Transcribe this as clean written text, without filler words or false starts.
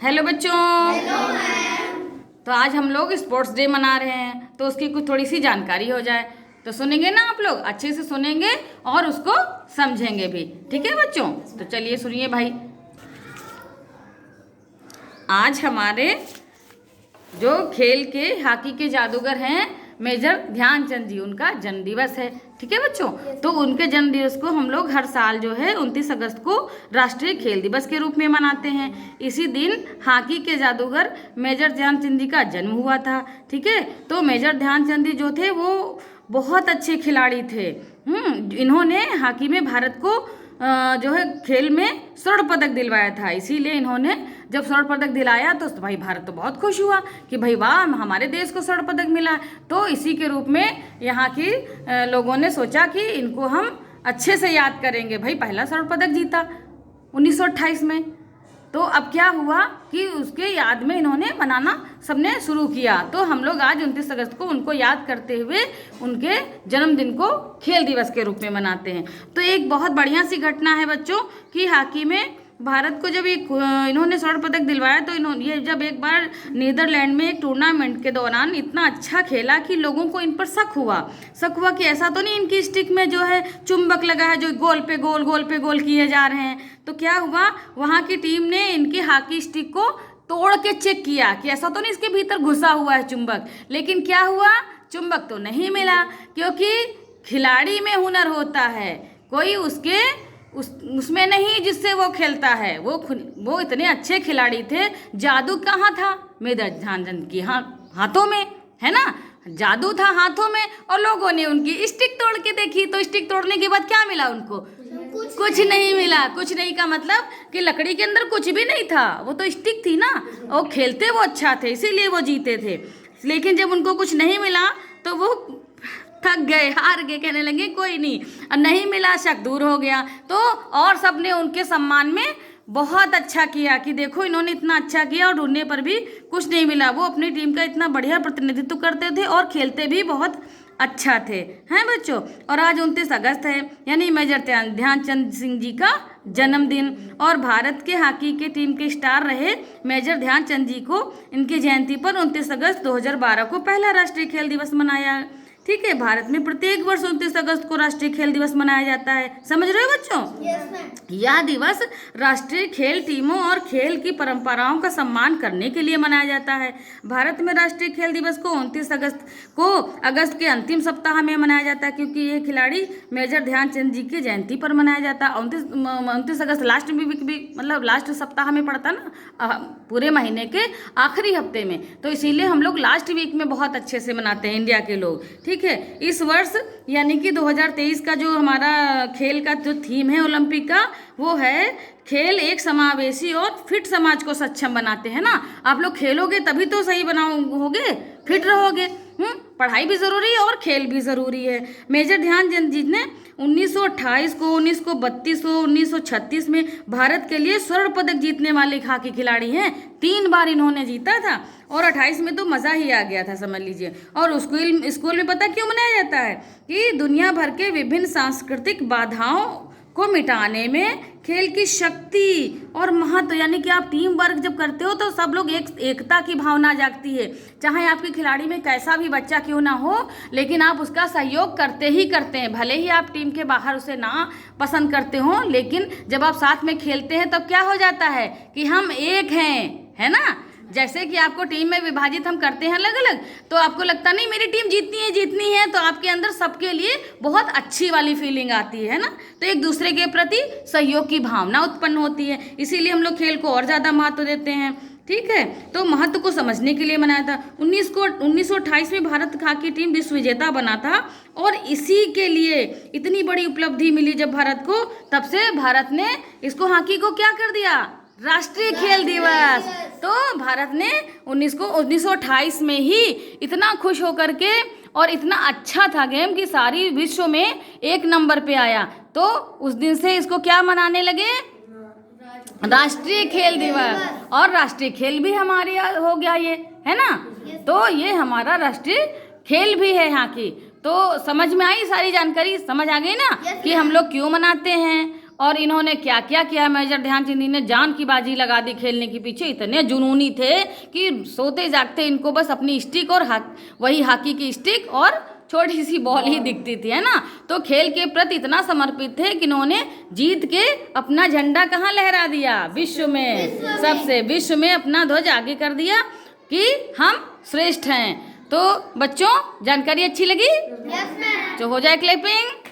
Hello बच्चों। Hello ma'am. तो आज हम लोग स्पोर्ट्स डे मना रहे हैं, तो उसकी कुछ थोड़ी सी जानकारी हो जाए। तो सुनेंगे ना आप लोग, अच्छे से सुनेंगे और उसको समझेंगे भी। ठीक है बच्चों, तो चलिए सुनिए भाई। आज हमारे जो खेल के हॉकी के जादूगर हैं मेजर ध्यानचंद जी, उनका जन्म दिवस है। ठीक है बच्चों, तो उनके जन्म दिवस को हम लोग हर साल जो है 29 अगस्त को राष्ट्रीय खेल दिवस के रूप में मनाते हैं। इसी दिन हॉकी के जादूगर मेजर ध्यानचंद जी का जन्म हुआ था। ठीक है, तो मेजर ध्यानचंद जी जो थे वो बहुत अच्छे खिलाड़ी थे। इन्होंने हॉकी में भारत को जो है खेल में स्वर्ण पदक दिलवाया था। इसीलिए इन्होंने जब स्वर्ण पदक दिलाया तो भाई भारत तो बहुत खुश हुआ कि भाई वाह, हमारे देश को स्वर्ण पदक मिला। तो इसी के रूप में यहाँ की लोगों ने सोचा कि इनको हम अच्छे से याद करेंगे। भाई पहला स्वर्ण पदक जीता 1928 में। तो अब क्या हुआ कि उसके याद में इन्होंने मनाना सबने शुरू किया। तो हम लोग आज 29 अगस्त को उनको याद करते हुए उनके जन्मदिन को खेल दिवस के रूप में मनाते हैं। तो एक बहुत बढ़िया सी घटना है बच्चों कि हॉकी में भारत को जब इन्होंने स्वर्ण पदक दिलवाया, तो ये जब एक बार नीदरलैंड में एक टूर्नामेंट के दौरान इतना अच्छा खेला कि लोगों को इन पर शक हुआ कि ऐसा तो नहीं इनकी स्टिक में जो है चुंबक लगा है जो गोल पे गोल किए जा रहे हैं। तो क्या हुआ, वहाँ की टीम ने इनकी हॉकी स्टिक को तोड़ के चेक किया कि ऐसा तो नहीं इसके भीतर घुसा हुआ है चुंबक। लेकिन क्या हुआ, चुंबक तो नहीं मिला, क्योंकि खिलाड़ी में हुनर होता है, कोई उसमें नहीं जिससे वो खेलता है। वो इतने अच्छे खिलाड़ी थे। जादू कहाँ था, मेजर ध्यानचंद की हाथों में, है ना। जादू था हाथों में, और लोगों ने उनकी स्टिक तोड़ के देखी। तो स्टिक तोड़ने के बाद क्या मिला उनको, कुछ नहीं मिला। कुछ नहीं का मतलब कि लकड़ी के अंदर कुछ भी नहीं था, वो तो स्टिक थी ना। और खेलते वो अच्छा थे, इसीलिए वो जीते थे। लेकिन जब उनको कुछ नहीं मिला तो वो थक गए, हार गए, कहने लगे कोई नहीं, और नहीं मिला, शक दूर हो गया। तो और सबने उनके सम्मान में बहुत अच्छा किया कि देखो इन्होंने इतना अच्छा किया और ढूंढने पर भी कुछ नहीं मिला। वो अपनी टीम का इतना बढ़िया प्रतिनिधित्व करते थे और खेलते भी बहुत अच्छा थे, हैं बच्चों। और आज 29 अगस्त है, यानी मेजर ध्यानचंद सिंह जी का जन्मदिन। और भारत के हॉकी के टीम के स्टार रहे मेजर ध्यानचंद जी को इनकी जयंती पर 29 अगस्त 2012 को पहला राष्ट्रीय खेल दिवस मनाया। ठीक है, भारत में प्रत्येक वर्ष 29 अगस्त को राष्ट्रीय खेल दिवस मनाया जाता है। समझ रहे हो बच्चों? यह दिवस राष्ट्रीय खेल टीमों और खेल की परंपराओं का सम्मान करने के लिए मनाया जाता है। भारत में राष्ट्रीय खेल दिवस को 29 अगस्त के अंतिम सप्ताह में मनाया जाता है, क्योंकि ये खिलाड़ी मेजर ध्यानचंद जी की जयंती पर मनाया जाता है। 29 अगस्त लास्ट में भी मतलब लास्ट सप्ताह में पड़ता ना, पूरे महीने के आखिरी हफ्ते में। तो इसीलिए हम लोग लास्ट वीक में बहुत अच्छे से मनाते हैं इंडिया के लोग। ठीक है, इस वर्ष यानी कि 2023 का जो हमारा खेल का जो थीम है ओलंपिक का, वो है खेल एक समावेशी और फिट समाज को सक्षम बनाते हैं ना। आप लोग खेलोगे तभी तो सही बनाओगे, फिट रहोगे। पढ़ाई भी ज़रूरी है और खेल भी ज़रूरी है। मेजर ध्यानचंद जी ने 1928 को, 1932 को, 1936 में भारत के लिए स्वर्ण पदक जीतने वाले हॉकी खिलाड़ी हैं। 3 बार इन्होंने जीता था, और 28 में तो मज़ा ही आ गया था, समझ लीजिए। और स्कूल में पता क्यों मनाया जाता है कि दुनिया भर के विभिन्न सांस्कृतिक बाधाओं को मिटाने में खेल की शक्ति और महत्व, यानी कि आप टीम वर्क जब करते हो तो सब लोग एकता की भावना जागती है। चाहे आपके खिलाड़ी में कैसा भी बच्चा क्यों ना हो, लेकिन आप उसका सहयोग करते ही करते हैं। भले ही आप टीम के बाहर उसे ना पसंद करते हो, लेकिन जब आप साथ में खेलते हैं तब क्या हो जाता है कि हम एक हैं, है ना। जैसे कि आपको टीम में विभाजित हम करते हैं अलग अलग, तो आपको लगता नहीं मेरी टीम जीतनी है, तो आपके अंदर सबके लिए बहुत अच्छी वाली फीलिंग आती है ना। तो एक दूसरे के प्रति सहयोग की भावना उत्पन्न होती है। इसीलिए हम लोग खेल को और ज़्यादा महत्व देते हैं। ठीक है, तो महत्व को समझने के लिए बनाया था। 1928 में भारत हॉकी टीम विश्व विजेता बना था, और इसी के लिए इतनी बड़ी उपलब्धि मिली जब भारत को, तब से भारत ने इसको हॉकी को क्या कर दिया, राष्ट्रीय खेल दिवस। तो भारत ने 1928 में ही इतना खुश होकर के, और इतना अच्छा था गेम कि सारी विश्व में 1 नंबर पे आया। तो उस दिन से इसको क्या मनाने लगे, राष्ट्रीय खेल दिवस। और राष्ट्रीय खेल भी हमारे हो गया ये, है ना। तो ये हमारा राष्ट्रीय खेल भी है हॉकी। तो समझ में आई सारी जानकारी, समझ आ गई ना कि हम लोग क्यों मनाते हैं और इन्होंने क्या क्या किया। मेजर ध्यानचंद जी ने जान की बाजी लगा दी खेलने के पीछे, इतने जुनूनी थे कि सोते जागते इनको बस अपनी स्टिक और वही हॉकी की स्टिक और छोटी सी बॉल ही दिखती थी, है ना। तो खेल के प्रति इतना समर्पित थे कि इन्होंने जीत के अपना झंडा कहाँ लहरा दिया, विश्व में, सबसे विश्व में अपना ध्वज आगे कर दिया कि हम श्रेष्ठ हैं। तो बच्चों जानकारी अच्छी लगी? Yes ma'am. तो हो जाए क्लैपिंग।